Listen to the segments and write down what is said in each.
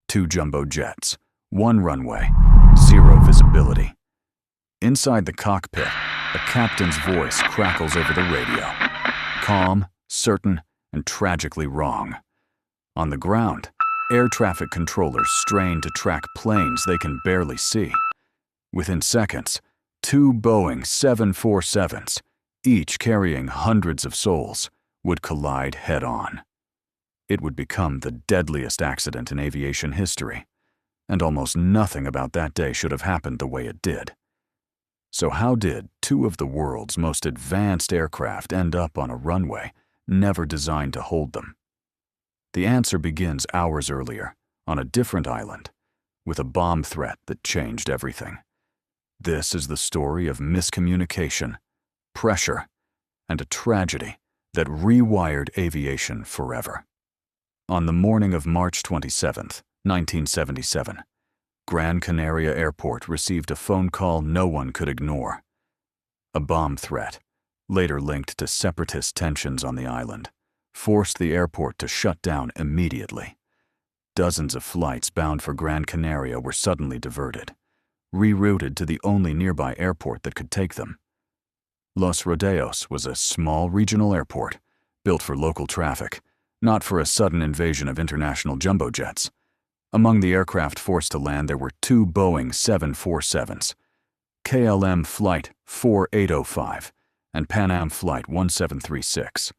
2 jumbo jets, 1 runway, 0 visibility. Inside the cockpit, a captain's voice crackles over the radio. Calm, certain, and tragically wrong. On the ground, air traffic controllers strain to track planes they can barely see. Within seconds, 2 Boeing 747s, each carrying hundreds of souls, would collide head-on. It would become the deadliest accident in aviation history, and almost nothing about that day should have happened the way it did. So how did 2 of the world's most advanced aircraft end up on a runway never designed to hold them? The answer begins hours earlier, on a different island, with a bomb threat that changed everything. This is the story of miscommunication, pressure, and a tragedy that rewired aviation forever. On the morning of March 27, 1977, Gran Canaria Airport received a phone call no one could ignore. A bomb threat, later linked to separatist tensions on the island, forced the airport to shut down immediately. Dozens of flights bound for Gran Canaria were suddenly diverted, rerouted to the only nearby airport that could take them. Los Rodeos was a small regional airport, built for local traffic, not for a sudden invasion of international jumbo jets. Among the aircraft forced to land there were 2 Boeing 747s, KLM Flight 4805 and Pan Am Flight 1736.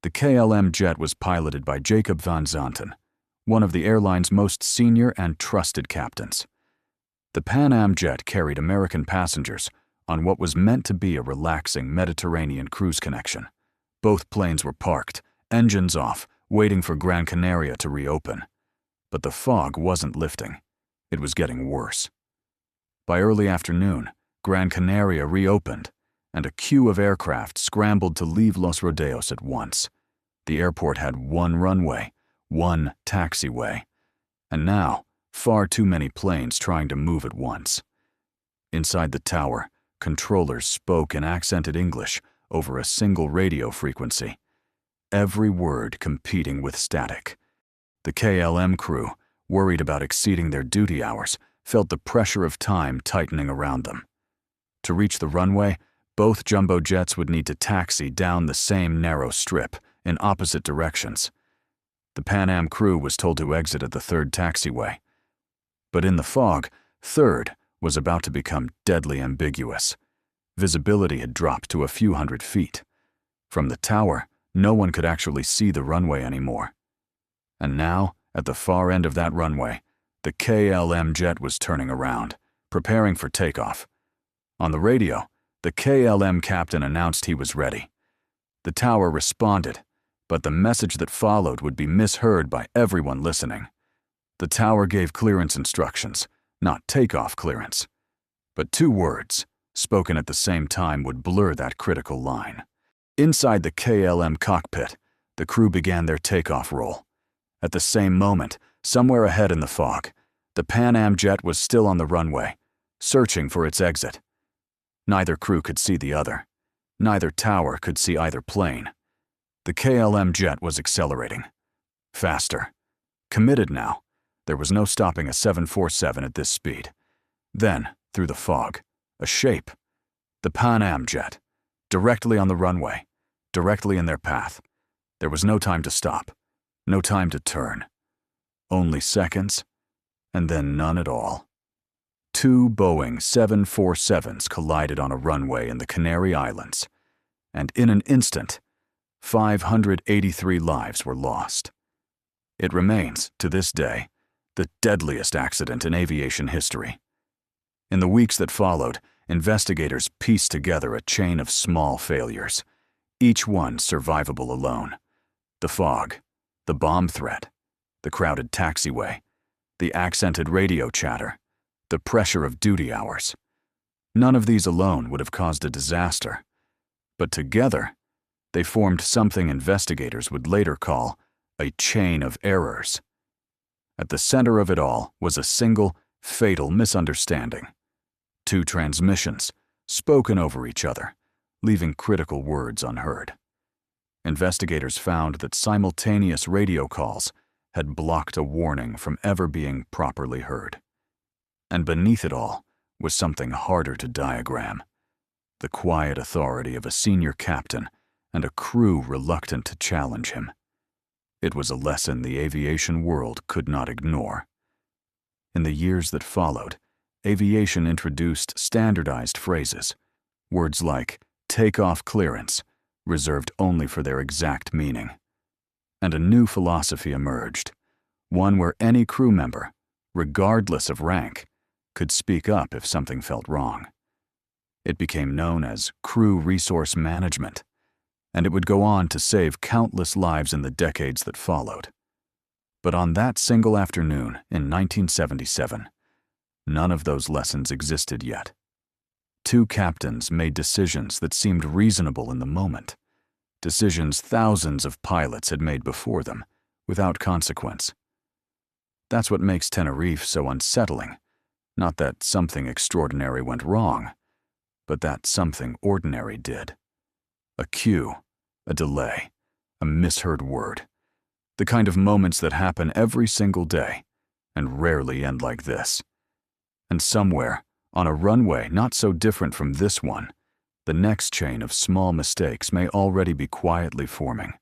The KLM jet was piloted by Jacob van Zanten, one of the airline's most senior and trusted captains. The Pan Am jet carried American passengers on what was meant to be a relaxing Mediterranean cruise connection. Both planes were parked, engines off, waiting for Gran Canaria to reopen. But the fog wasn't lifting. It was getting worse. By early afternoon, Gran Canaria reopened, and a queue of aircraft scrambled to leave Los Rodeos at once. The airport had 1 runway, 1 taxiway, and now far too many planes trying to move at once. Inside the tower, controllers spoke in accented English over a single radio frequency, every word competing with static. The KLM crew, worried about exceeding their duty hours, felt the pressure of time tightening around them. To reach the runway, both jumbo jets would need to taxi down the same narrow strip in opposite directions. The Pan Am crew was told to exit at the 3rd taxiway. But in the fog, 3rd was about to become deadly ambiguous. Visibility had dropped to a few hundred feet. From the tower, no one could actually see the runway anymore. And now, at the far end of that runway, the KLM jet was turning around, preparing for takeoff. On the radio, the KLM captain announced he was ready. The tower responded, but the message that followed would be misheard by everyone listening. The tower gave clearance instructions, not takeoff clearance. But 2 words, spoken at the same time, would blur that critical line. Inside the KLM cockpit, the crew began their takeoff roll. At the same moment, somewhere ahead in the fog, the Pan Am jet was still on the runway, searching for its exit. Neither crew could see the other. Neither tower could see either plane. The KLM jet was accelerating. Faster. Committed now. There was no stopping a 747 at this speed. Then, through the fog, a shape. The Pan Am jet. Directly on the runway. Directly in their path. There was no time to stop. No time to turn. Only seconds, and then none at all. 2 Boeing 747s collided on a runway in the Canary Islands, and in an instant, 583 lives were lost. It remains, to this day, the deadliest accident in aviation history. In the weeks that followed, investigators pieced together a chain of small failures, each one survivable alone. The fog, the bomb threat, the crowded taxiway, the accented radio chatter, the pressure of duty hours. None of these alone would have caused a disaster, but together, they formed something investigators would later call a chain of errors. At the center of it all was a single, fatal misunderstanding. 2 transmissions, spoken over each other, leaving critical words unheard. Investigators found that simultaneous radio calls had blocked a warning from ever being properly heard. And beneath it all was something harder to diagram: the quiet authority of a senior captain and a crew reluctant to challenge him. It was a lesson the aviation world could not ignore. In the years that followed, aviation introduced standardized phrases, words like takeoff clearance, reserved only for their exact meaning. And a new philosophy emerged, one where any crew member, regardless of rank, could speak up if something felt wrong. It became known as crew resource management, and it would go on to save countless lives in the decades that followed. But on that single afternoon in 1977, none of those lessons existed yet. Two captains made decisions that seemed reasonable in the moment, decisions thousands of pilots had made before them, without consequence. That's what makes Tenerife so unsettling. Not that something extraordinary went wrong, but that something ordinary did. A cue, a delay, a misheard word. The kind of moments that happen every single day and rarely end like this. And somewhere, on a runway not so different from this one, the next chain of small mistakes may already be quietly forming.